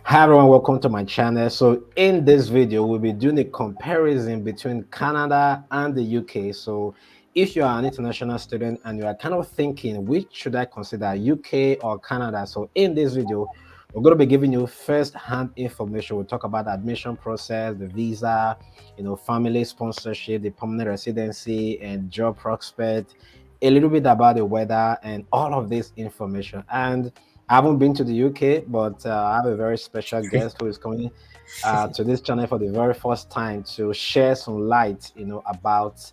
Hi everyone, welcome to my channel. So in this video, we'll be doing a comparison between Canada and the UK. So if you are an international student and you are kind of thinking, which should I consider, UK or Canada? So in this video, we're going to be giving you first-hand information. We'll talk about the admission process, the visa, family sponsorship, the permanent residency, and job prospect, a little bit about the weather, and all of this information. And I haven't been to the UK, but I have a very special guest who is coming to this channel for the very first time to share some light, about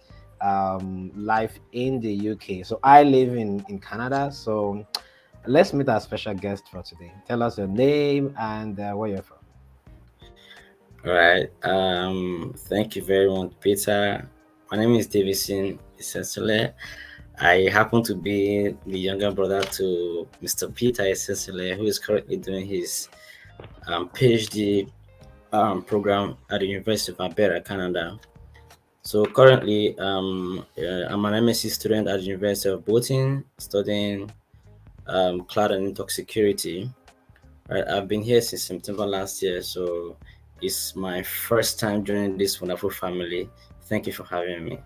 life in the UK. So I live in Canada. So let's meet our special guest for today. Tell us your name and where you're from. All right. Thank you very much, Peter. My name is Davison Essentially. I happen to be the younger brother to Mr. Peter Essentially, who is currently doing his PhD program at the University of Alberta, Canada. So currently, I'm an MSc student at the University of Bolton, studying cloud and network security. Right, I've been here since September last year, so it's my first time joining this wonderful family. Thank you for having me.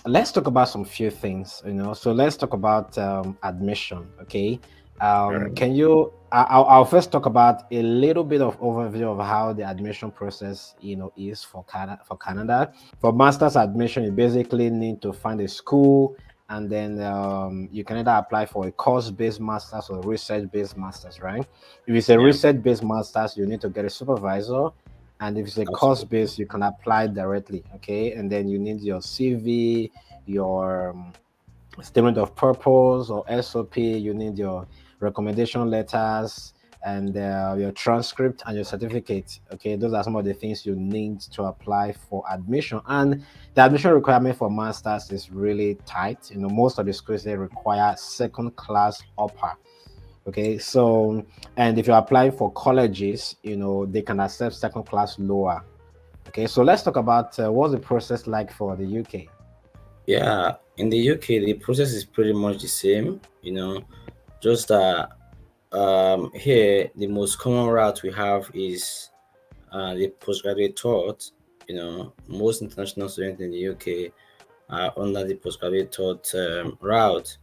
Let's talk about some few things, So let's talk about admission, okay? All right. Can you? I'll first talk about a little bit of overview of how the admission process, is for Canada. For Canada, for master's admission, you basically need to find a school, and then you can either apply for a course-based master's or research-based master's, right? If it's a Yeah, research-based master's, you need to get a supervisor, and if it's a course absolutely. base, you can apply directly. Okay. And then you need your CV, your statement of purpose or SOP, you need your recommendation letters and your transcript and your certificate. Okay. Those are some of the things you need to apply for admission. And the admission requirement for masters is really tight. Most of the schools they require second class upper. Okay, so and if you're applying for colleges, they can accept second class lower. Okay, so let's talk about what's the process like for the UK. Yeah, in the UK, the process is pretty much the same. Just that here the most common route we have is the postgraduate thought. Most international students in the UK are under the postgraduate thought route.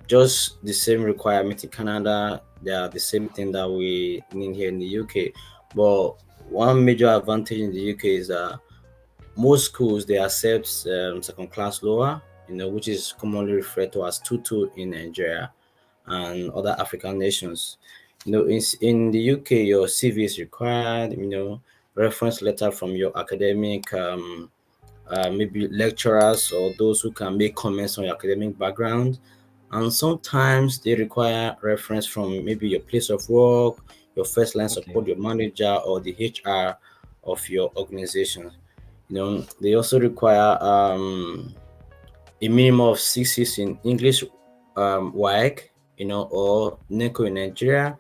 Just the same requirement in Canada. They are the same thing that we need here in the UK. But one major advantage in the UK is that most schools they accept second class lower, which is commonly referred to as 2-2 in Nigeria and other African nations. In the UK, your CV is required. Reference letter from your academic maybe lecturers or those who can make comments on your academic background. And sometimes they require reference from maybe your place of work, your first line Okay. support, your manager, or the HR of your organization. They also require a minimum of 6 years in English, WAEC, or NECO in Nigeria.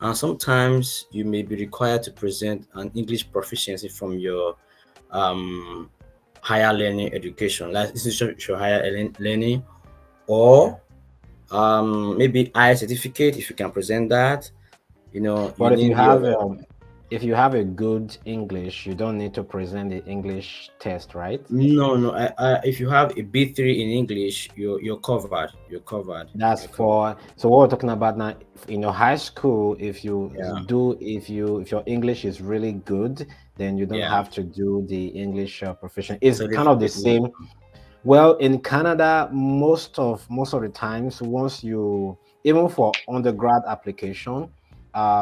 And sometimes you may be required to present an English proficiency from your um, higher learning education, like institution for higher learning, Yeah. or maybe I certificate if you can present that. You But need your if you have a good English, you don't need to present the English test, right? no. If you have a B3 in English, you're covered. You're covered. That's You're covered. for so what we're talking about now in your high school, if you Yeah, do if your English is really good, then you don't yeah. have to do the English profession. It's kind of the Certificate. No. same. Well, in Canada, most of the times, once you even for undergrad application,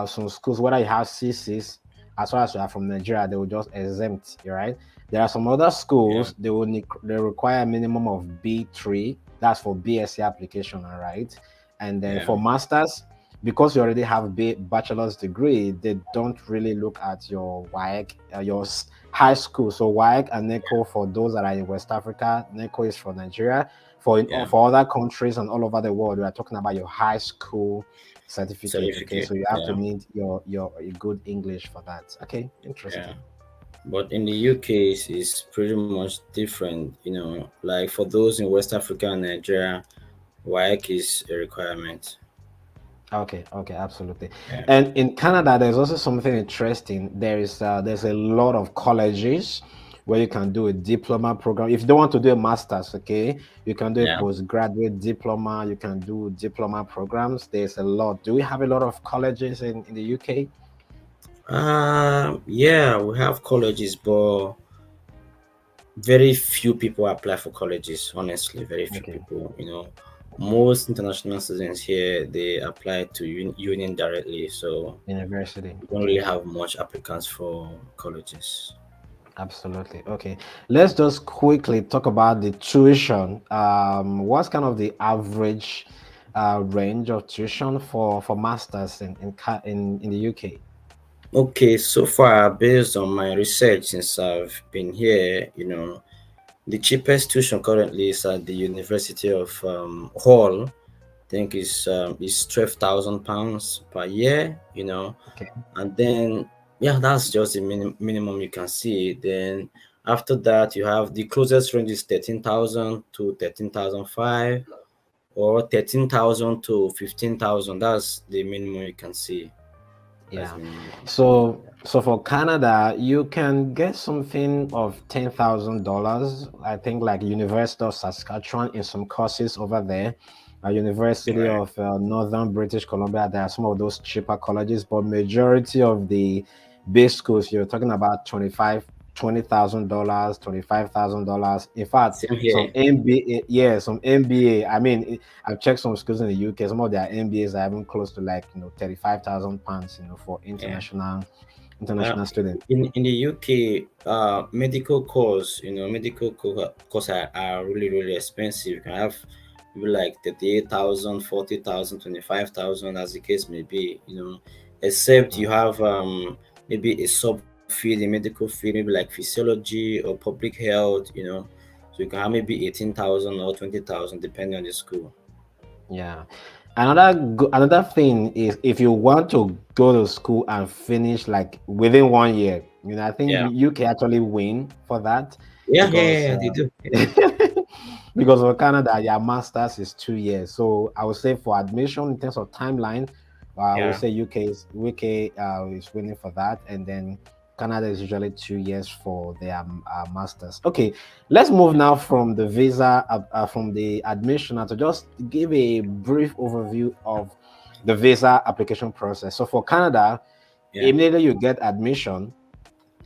some schools whether you have Thesis as well as you are from Nigeria, they will just exempt you, right? There are some other Yeah, schools they require a minimum of B3. That's for BSc application, all right? And then yeah, for masters, because you already have bachelor's degree, they don't really look at your WAEC, high school. So WAEC and NECO for those that are in West Africa, NECO is for Nigeria. yeah. For other countries and all over the world, we are talking about your high school certificate. Okay, Certificate. so you have to Yeah, need your good English for that. Okay, yeah. interesting. But in the UK, it's pretty much different. Like for those in West Africa and Nigeria, WAEC is a requirement. Okay, okay, absolutely. Yeah, And in Canada, there's also something interesting. There's a lot of colleges where you can do a diploma program. If you don't want to do a master's, okay, you can do a yeah. postgraduate diploma. You can do diploma programs. There's a lot. Do we have a lot of colleges in the UK? Yeah, we have colleges, but very few people apply for colleges. Honestly, very few Okay, people. Most international students here they apply to union directly, so university. we don't really Okay. have much applicants for colleges. Absolutely. Okay. Let's just quickly talk about the tuition. What's kind of the average range of tuition for masters in the UK? Okay, so far, based on my research since I've been here, the cheapest tuition currently is at the University of Hull. I think is £12,000 per year. Okay. And then yeah, that's just the minimum you can see. Then after that, you have the closest range is 13,000 to 13,005, or 13,000 to 15,000. That's the minimum you can see. That's Yeah. the minimum you can see. So for Canada, you can get something of $10,000. I think like University of Saskatchewan in some courses over there. University Right. of Northern British Columbia. There are some of those cheaper colleges, but majority of the base schools, you're talking about $20,000, $25,000. In fact, Same some here. MBA, yeah, some MBA. I mean, I've checked some schools in the UK. Some of their MBAs are even close to like 35,000 pounds. For Yeah. Uh, international students. in the UK, medical course, course are really really expensive. You can have maybe like 38,000, 40,000, 25,000, as the case may be. Except you Mm. have maybe a sub field in medical field, maybe like physiology or public health. So you can have maybe 18,000 or 20,000 depending on the school. Yeah. Another thing is if you want to go to school and finish like within 1 year, I think Yeah, you can actually win for that yeah, yeah, yeah, because yeah, they do. Yeah, because for Canada, your master's is 2 years. So I would say for admission in terms of timeline, I would yeah, say UK is winning for that, and then Canada is usually 2 years for their masters. Okay, let's move now from the visa from the admission now to just give a brief overview of the visa application process. So for Canada, yeah, immediately you get admission.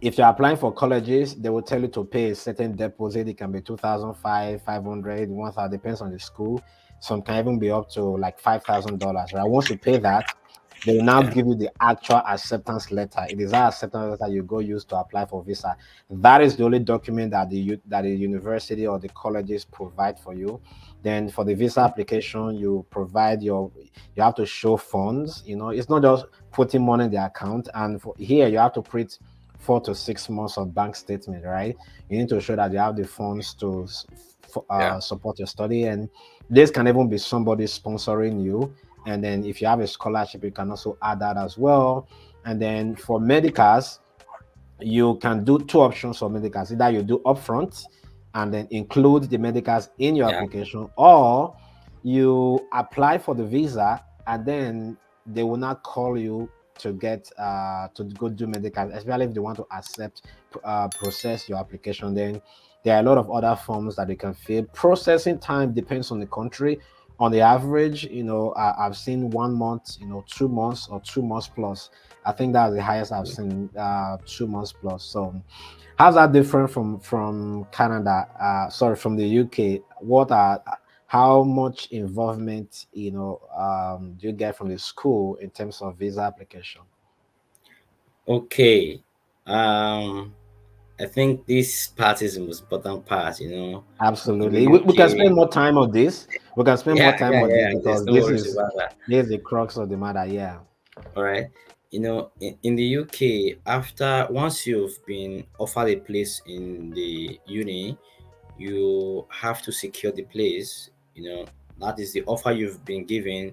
If you're applying for colleges, they will tell you to pay a certain deposit. It can be 2,005, 500, 1,000, depends on the school. Some can even be up to like $5,000, right? Once you pay that, they will now yeah. give you the actual acceptance letter. It is that acceptance letter you go use to apply for visa. That is the only document that the university or the colleges provide for you. Then for the visa application, you have to show funds. It's not just putting money in the account. And for here, you have to print 4 to 6 months of bank statement, right? You need to show that you have the funds to Yeah. support your study, and this can even be somebody sponsoring you. And then if you have a scholarship, you can also add that as well. And then for medicals, you can do two options for medicals. Either you do upfront and then include the medicals in your Yeah. application, or you apply for the visa and then they will not call you to go do medicals, especially if they want to process your application. Then there are a lot of other forms that you can fill. Processing time depends on the country. On the average, I've seen 1 month, 2 months or 2 months plus. I think that's the highest I've seen, 2 months plus. So, how's that different from Canada? Sorry, from the UK. How much involvement do you get from the school in terms of visa application? Okay. I think this part is the most important part, in the Absolutely. We can spend UK. more time on this. We can spend more Yeah, time yeah, on this yeah. There's because no worries about that. this is the crux of the matter. Yeah. All right. In the UK, after once you've been offered a place in the uni, you have to secure the place. That is the offer you've been given.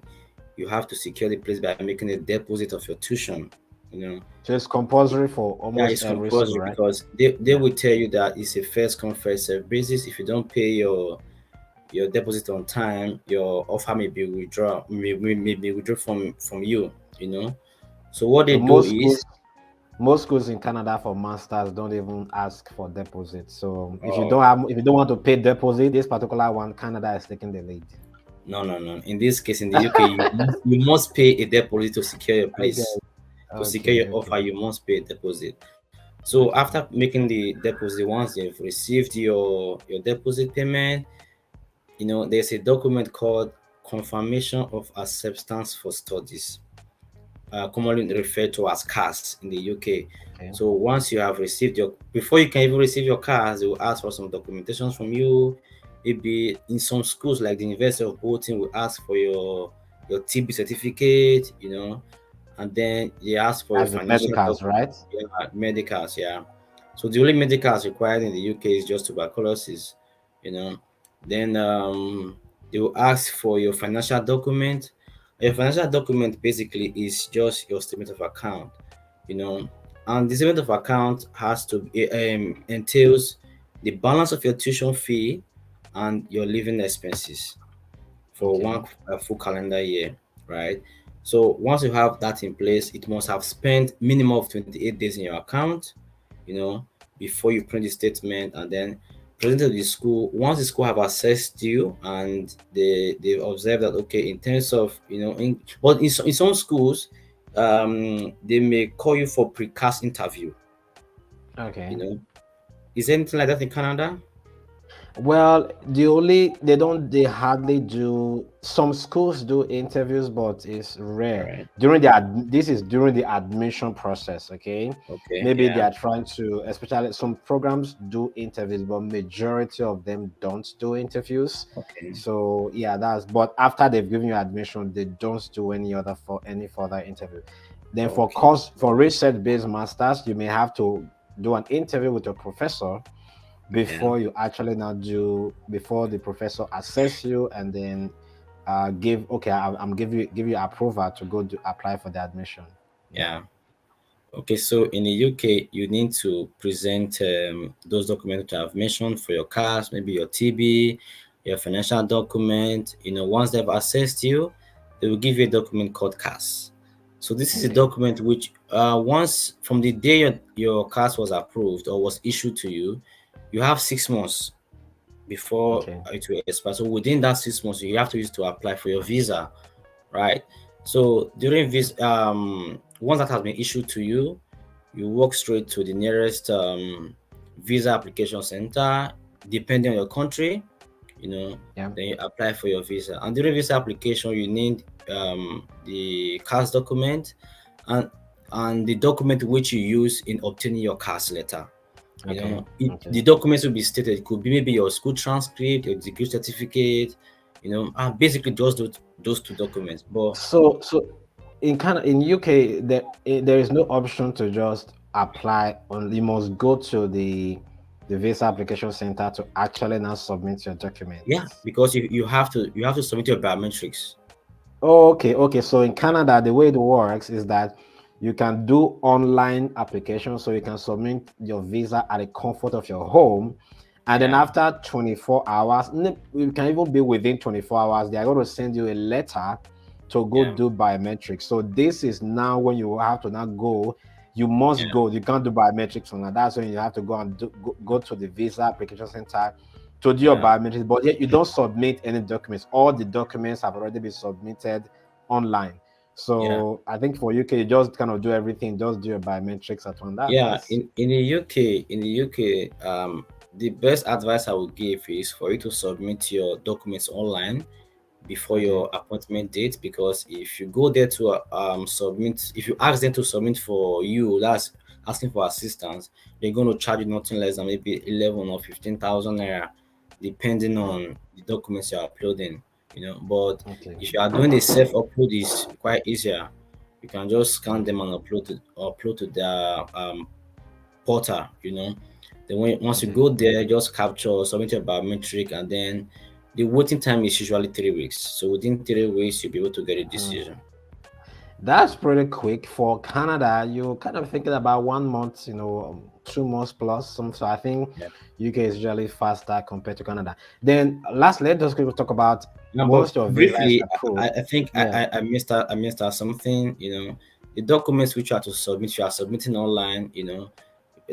You have to secure the place by making a deposit of your tuition. You know, So it's compulsory for Yeah, almost it's every school, compulsory right? because they Yeah. will tell you that it's a first come first serve basis. If you don't pay your deposit on time, your offer may be withdrawn from you. You know. So what they So do is, most schools in Canada for masters don't even ask for deposit. So oh, if you don't want to pay deposit, this particular one, Canada is taking the lead. no, no, no. In this case, in the UK, you must pay a deposit to secure your Okay, place. To secure okay, your okay, offer, you must pay a deposit. So okay, after making the deposit, once you've received your deposit payment, there's a document called confirmation of acceptance for studies, commonly referred to as CAS in the UK. okay. So once you have received before you can even receive your CAS, they will ask for some documentation from you. Maybe in some schools like the University of Bolton will ask for your TB certificate, and then they ask for your That's the financial medicals, right? medicals, yeah. So the only medicals required in the UK is just tuberculosis, you know. Then they will ask for your financial document. Your financial document basically is just your statement of account, you know. And the statement of account has to entails the balance of your tuition fee and your living expenses for Okay. one full calendar year, right? So once you have that in place, it must have spent minimum of 28 days in your account, you know, before you print the statement and then present it to the school. Once the school have assessed you and they observe that okay, in terms of but in some schools, they may call you for precast interview. You Okay. know, is there anything like that in Canada? Well, they hardly do. Some schools do interviews, but it's All rare. right. This is during the admission process. Okay, Okay. maybe they Yeah. are trying to, especially some programs do interviews, but majority of them don't do interviews. Okay. So yeah, but after they've given you admission, they don't do any further interview. Then Okay. for research based masters, you may have to do an interview with a professor Yeah. before the professor assess you and then I'm give you approval to go to apply for the admission. Yeah. Yeah. Okay, so in the UK, you need to present those documents that I've mentioned for your cars, maybe your TB, your financial document. Once they've assessed you, they will give you a document called CAS. So this is a Okay. document which, once from the day your CAS was approved or was issued to you, you have 6 months before Okay. it will expire. So within that 6 months, you have to use to apply for your visa, right? So during this, once that has been issued to you, you walk straight to the nearest visa application center, depending on your country, you know, Yeah. then you apply for your visa. And during visa application, you need the CAS document and the document which you use in obtaining your CAS letter. Okay. Okay. The documents will be stated. It could be maybe your school transcript, your degree certificate, and basically just those two documents. But So in UK there is no option to just apply on. You must go to the visa application center to actually now submit your yeah, documents. because you have to submit your biometrics. Oh, okay, okay. So in Canada, the way it works is that you can do online application, so you can submit your visa at the comfort of your home, and then Yeah, after 24 hours, you can even be within 24 hours, they are going to send you a letter to go yeah, do biometrics. So this is now when you have to now go. You must yeah, go. You can't do biometrics on that. That's when you have to go and go to the visa application center to do your yeah, biometrics, but yet you don't submit any documents. All the documents have already been submitted online. yeah. So I think for UK, you just kind of do everything, just do your biometrics at one. Yeah, That's in the UK, the best advice I would give is for you to submit your documents online before okay. your appointment date, because if you go there to submit, if you ask them to submit for you, that's asking for assistance, they're going to charge you nothing less than maybe 11 or 15,000 naira, depending Hmm. on the documents you're uploading. But Okay. if you are doing a self upload, is quite easier. You can just scan them Okay. and upload to their portal. Then once you Okay. go there, just capture, submit your biometric, and then the waiting time is usually 3 weeks. So within 3 weeks, you'll be able to get a Hmm. decision. That's pretty quick for Canada. You're kind of thinking about 1 month, 2 months plus. So I think Yeah. UK is usually faster compared to Canada. Then lastly, let's just quickly talk about No, but once your visa is briefly, approved. I think Yeah. I missed out. I missed out something. The documents which you are to submit, you are submitting online.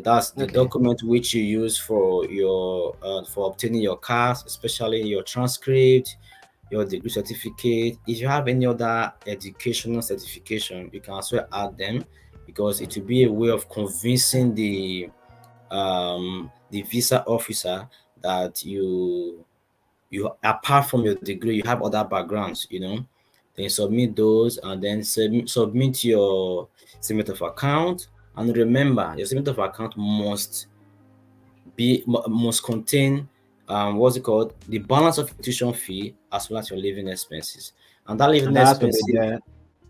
That's the Okay. document which you use for your for obtaining your cards, especially your transcript, your degree certificate. If you have any other educational certification, you can also add them because it will be a way of convincing the visa officer that you apart from your degree you have other backgrounds. Then submit those and then submit your statement of account. And remember, your statement of account must contain what's it called, the balance of your tuition fee as well as your living expenses. And that living And that has to be expenses, there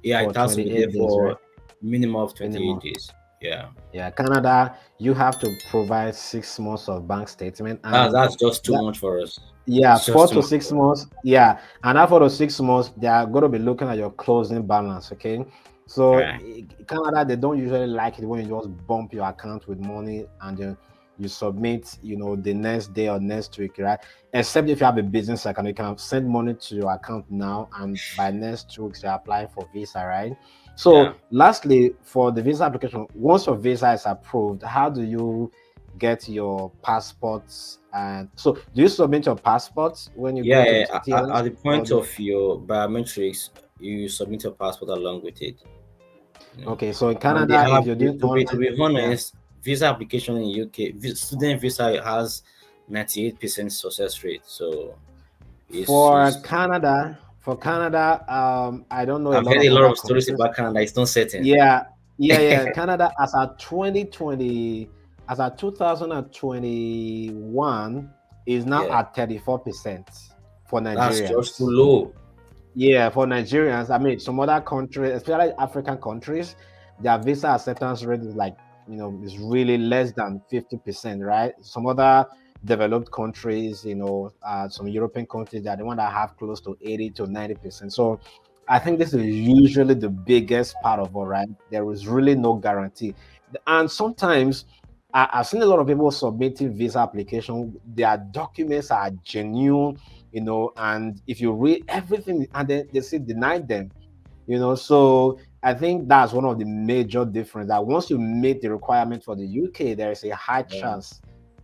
yeah, for it has to be there 28 days, for right? minimum of 28 Minimum. days. Yeah, Yeah, Canada, you have to provide 6 months of bank statement, that's and that's just too that much for us. yeah, It's four just too to much six for us. months. Yeah, and after the 6 months, they are going to be looking at your closing balance. Okay, so Right. Canada, they don't usually like it when you just bump your account with money and then you submit, the next day or next week, right? Except if you have a business account, you can send money to your account now, and by next 2 weeks you're applying for visa, right? Yeah. So, lastly, for the visa application, once your visa is approved, how do you get your passports? And so do you submit your passports when you go Yeah, to yeah. At TS, the or point do of your biometrics, you submit your passport along with it. okay, so in And they Canada, if have you're doing to online, be yeah, honest, visa application in UK, student visa has 98% success rate. So for it's Canada, I don't know a I've lot heard of a lot other of stories countries. about Canada. It's not certain. Yeah, yeah. Canada, as at 2020, as at 2021, is now Yeah, at 34% for that's just too Nigerians. low. Yeah, for Nigerians, I mean, some other countries, especially African countries, their visa acceptance rate is like, is really less than 50%, right? Some other developed countries, some European countries, they're the one that have close to 80 to 90%. So I think this is usually the biggest part of all, right? There is really no guarantee. And sometimes I've seen a lot of people submitting visa application, their documents are genuine, and if you read everything and then they say deny them, so I think that's one of the major difference, that once you meet the requirement for the UK, there is a high Yeah, chance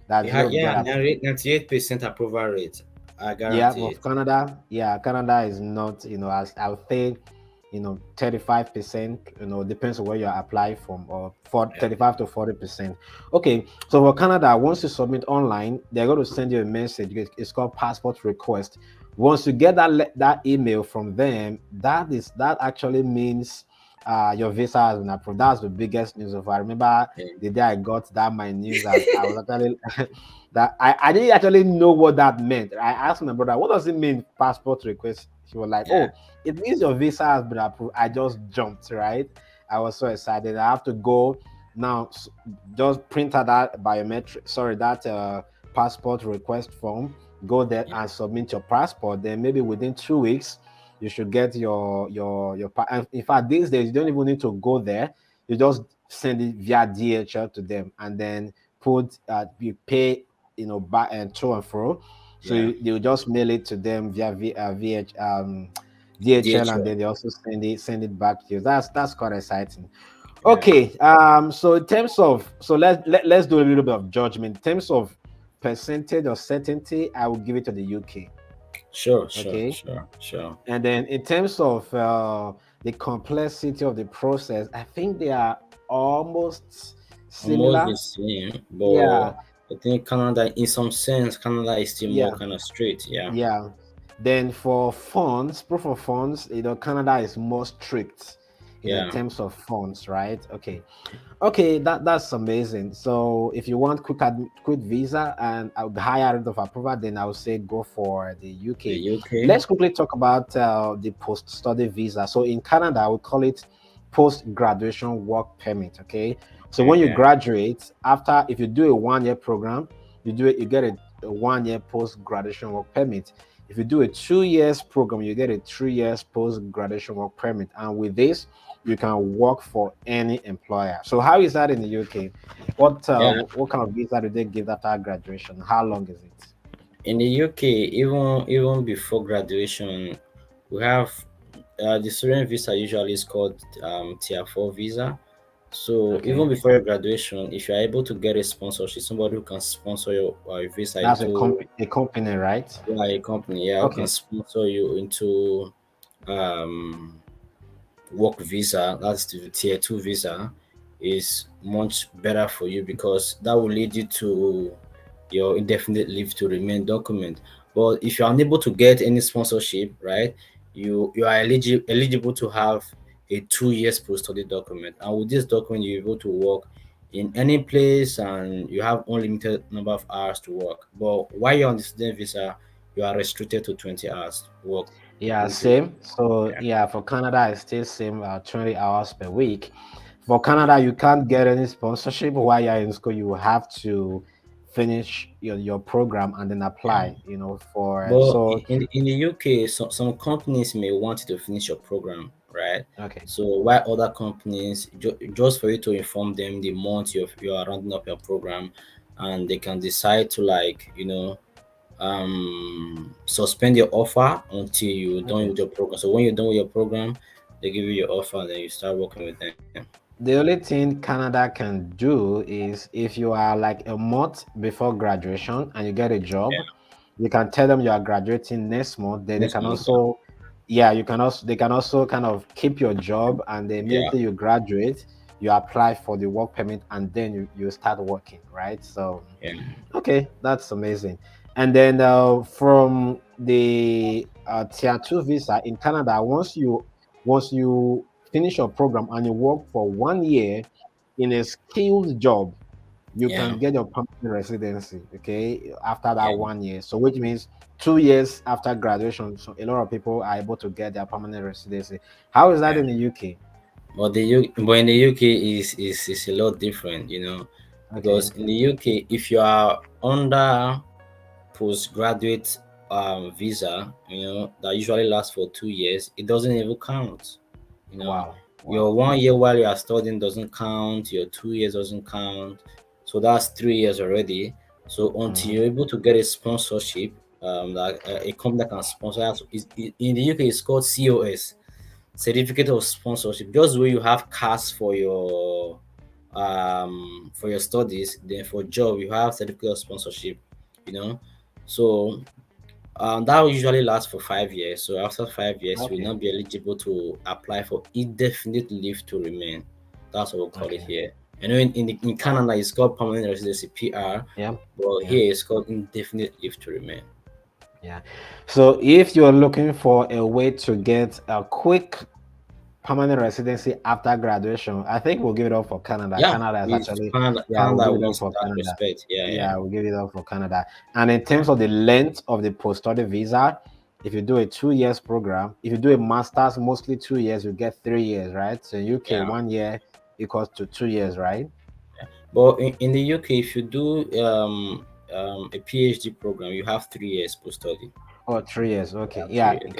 that you'll yeah, get approved. 98% approval rate. I Yeah, guarantee of it. Canada, yeah, Canada is not, as I would say, 35%, depends on where you apply from, or for Yeah, 35 to 40%. Okay, so for Canada, once you submit online, they're going to send you a message. It's called passport request. Once you get that email from them, that actually means your visa has been approved. That's the biggest news of. I remember yeah, the day I got that my news, I was actually that I didn't actually know what that meant. I asked my brother, what does it mean, passport request? He was like, yeah, oh, it means your visa has been approved. I just jumped, right? I was so excited. I have to go now, just print out that biometric, sorry, that passport request form, go there yeah. and submit your passport. Then maybe within 2 weeks, you should get and in fact, these days, you don't even need to go there. You just send it via DHL to them, and then you pay, back and to and fro. So Yeah. you just mail it to them via DHL, and DHL. then they also send it back to you. That's quite exciting. Yeah. Okay, so in terms of, so let's do a little bit of judgment. In terms of percentage or certainty, I will give it to the UK. Sure, sure, Okay, sure, sure. and then in terms of the complexity of the process, I think they are almost Almost the similar. same, but Yeah, I think Canada, in some sense, Canada is still more yeah, kind of straight. Yeah. yeah. Then for funds, proof of funds, Canada is more strict, in Yeah. terms of funds, right? Okay. Okay, that's amazing. So if you want quick visa and a higher rate of approval, then I would say go for the The UK. UK. Let's quickly talk about the post-study visa. So in Canada, we call it post-graduation work permit. Okay, so when you Okay. graduate, after, if you do a 1 year program, you get a 1 year post-graduation work permit. If you do a 2 years program, you get a 3 years post-graduation work permit. And with this, you can work for any employer. So how is that in the UK? Yeah, What kind of visa do they give after graduation? How long is it? in the UK, even before graduation, we have the student visa usually is called Tier 4 visa. So Okay, even before your graduation, if you are able to get a sponsorship, somebody who can sponsor your visa that's into a company, right? a company, yeah, who can Okay, sponsor you into um work visa, that's the Tier 2 visa, is much better for you because that will lead you to your indefinite leave to remain document. But if you're unable to get any sponsorship, right, you are eligible to have a 2 years post study document. And with this document, you're able to work in any place and you have unlimited number of hours to work. But while you're on the student visa, you are restricted to 20 hours work yeah, weekly. same. So Yeah. yeah, for Canada, it's still same, 20 hours per week. For Canada, you can't get any sponsorship while you're in school. You have to finish your program and then Yeah. apply, for But so in the UK, some companies may want you to finish your program, right? okay. So while other companies, just for you to inform them the month you are rounding up your program, and they can decide to like suspend your offer until you're done Okay. with your program. So when you're done with your program, they give you your offer, and then you start working with them. The only thing Canada can do is if you are like a month before graduation and you get a job, you can tell them you are graduating next month. Then they Next can month, also, yeah, they can also kind of keep your job, and then yeah, immediately you graduate, you apply for the work permit, and then you start working, right? So yeah, okay, that's amazing. And then from the tier 2 visa in Canada, once you finish your program and you work for 1 year in a skilled job, you yeah, can get your permanent residency. Okay, after that yeah, 1 year, so which means 2 years after graduation, so a lot of people are able to get their permanent residency. How is that yeah. in the UK? But in the UK is a lot different, because Okay, in the UK, if you are under postgraduate visa, that usually lasts for 2 years, it doesn't even count. You know, wow, your wow. 1 year while you are studying doesn't count. Your 2 years doesn't count. So that's 3 years already. So until Hmm. you're able to get a sponsorship, like a company that can sponsor us, in the UK, it's called COS, certificate of sponsorship. Just where you have cash for your studies, then for job you have certificate of sponsorship. you know so that will usually last for 5 years. So after 5 years, you will Okay, not be eligible to apply for indefinite leave to remain. That's what we call it okay, here. In wow, Canada it's called permanent residency, PR, yeah, but yeah. here it's called indefinite leave to remain. Yeah. So if you're looking for a way to get a quick permanent residency after graduation, I think we'll give it up for Canada. Yeah, Canada is with actually, yeah, we'll Canada give it up wins in for that Canada. respect. Yeah, yeah, Yeah, we'll give it up for Canada. And in terms of the length of the post-study visa, if you do a 2 years program, if you do a master's, mostly 2 years, you get 3 years, right? So UK, yeah. 1 year equals to 2 years, right? But in the UK, if you do a PhD program, you have 3 years post study. Oh, 3 years. You Okay. have Yeah. 3 years.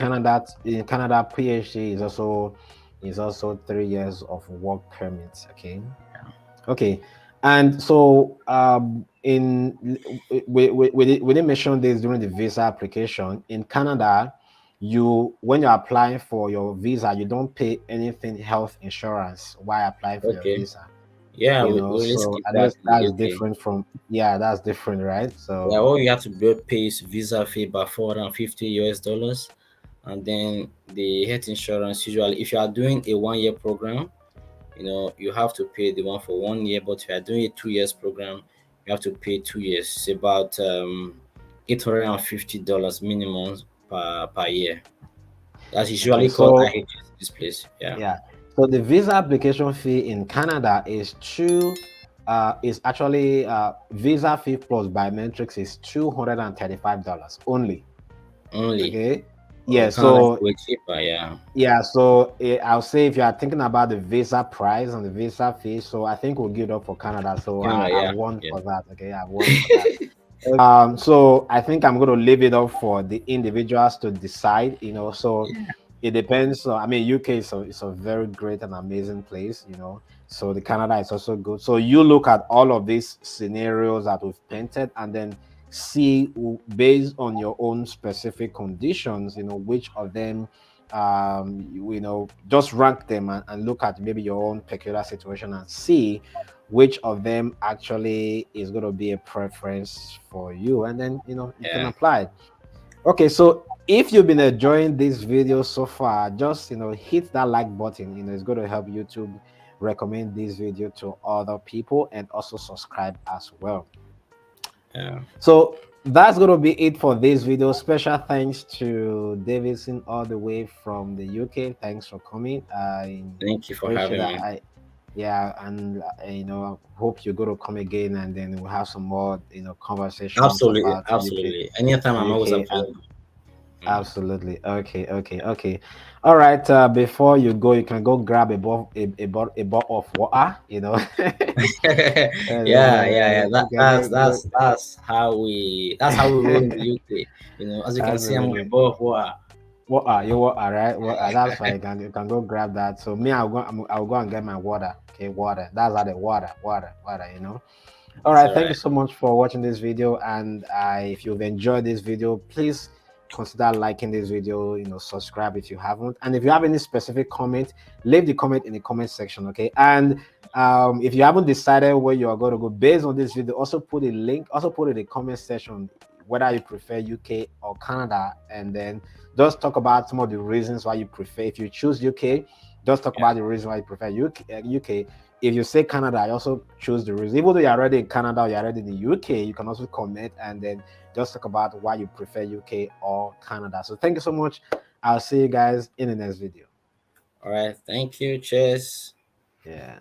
In Canada, PhD is also 3 years of work permits. Okay. Okay. And so in we didn't mention this during the visa application. In Canada, when you're applying for your visa, you don't pay anything health insurance while applying for your Okay. visa. Yeah, we really So skip I know that in the that's UK. different from, yeah, that's different, right? Yeah, So all you have to pay is visa fee about $450, and then the health insurance. Usually, if you are doing a 1 year program, you have to pay the one for 1 year. But if you are doing a 2 years program, you have to pay 2 years. It's about $850 minimum per year. That's okay. usually called So IHS in this place. Yeah. yeah. So the visa application fee in Canada is actually visa fee plus biometrics is $235 only. Only. Okay. Oh, Yeah. Canada is So way cheaper. Yeah. yeah. So I'll say if you are thinking about the visa price and the visa fee, so I think we'll give it up for Canada. So Canada. I've Yeah. won Yeah. for that. Okay. I've won for that. So I think I'm going to leave it up for the individuals to decide. So it depends. So I mean, UK is it's a very great and amazing place, you know. So the Canada is also good. So you look at all of these scenarios that we've painted, and then see based on your own specific conditions, you know, which of them, you know, just rank them and look at maybe your own peculiar situation and see which of them actually is going to be a preference for you, and then you know you can Yeah. apply it. Okay, so if you've been enjoying this video so far, just you know hit that like button. You know it's going to help YouTube recommend this video to other people, and also subscribe as well. Yeah. So that's going to be it for this video. Special thanks to Davidson all the way from the UK. Thanks for coming. I Thank you for appreciate having that. me. Yeah, and you know, hope you're going to come again, and then we'll have some more you know conversations Absolutely, about absolutely. Anytime, I'm always UK and available. Mm. absolutely. Okay, okay, okay. All right. Before you go, you can go grab a bottle of water. You know, Yeah, yeah, yeah. you That, can that's go. that's that's how we roll in the UK. As you can see, I'm Absolutely. above water. Water, you water, right? Water. That's fine. You can go grab that. So me, I'll go and get my water. Okay, water. That's how the water. You know. All It's right, all thank you right. so much for watching this video. And if you've enjoyed this video, please consider liking this video. You know, subscribe if you haven't. And if you have any specific comment, leave the comment in the comment section. Okay. And if you haven't decided where you are going to go based on this video, also put a link. Also put in the comment section whether you prefer UK or Canada, and then just talk about some of the reasons why you prefer. If you choose UK, just talk Yeah. about the reason why you prefer UK. If you say Canada, I also choose the reason. Even though you're already in Canada or you're already in the UK, you can also comment and then just talk about why you prefer UK or Canada. So thank you so much. I'll see you guys in the next video. All right. Thank you. Cheers. Yeah.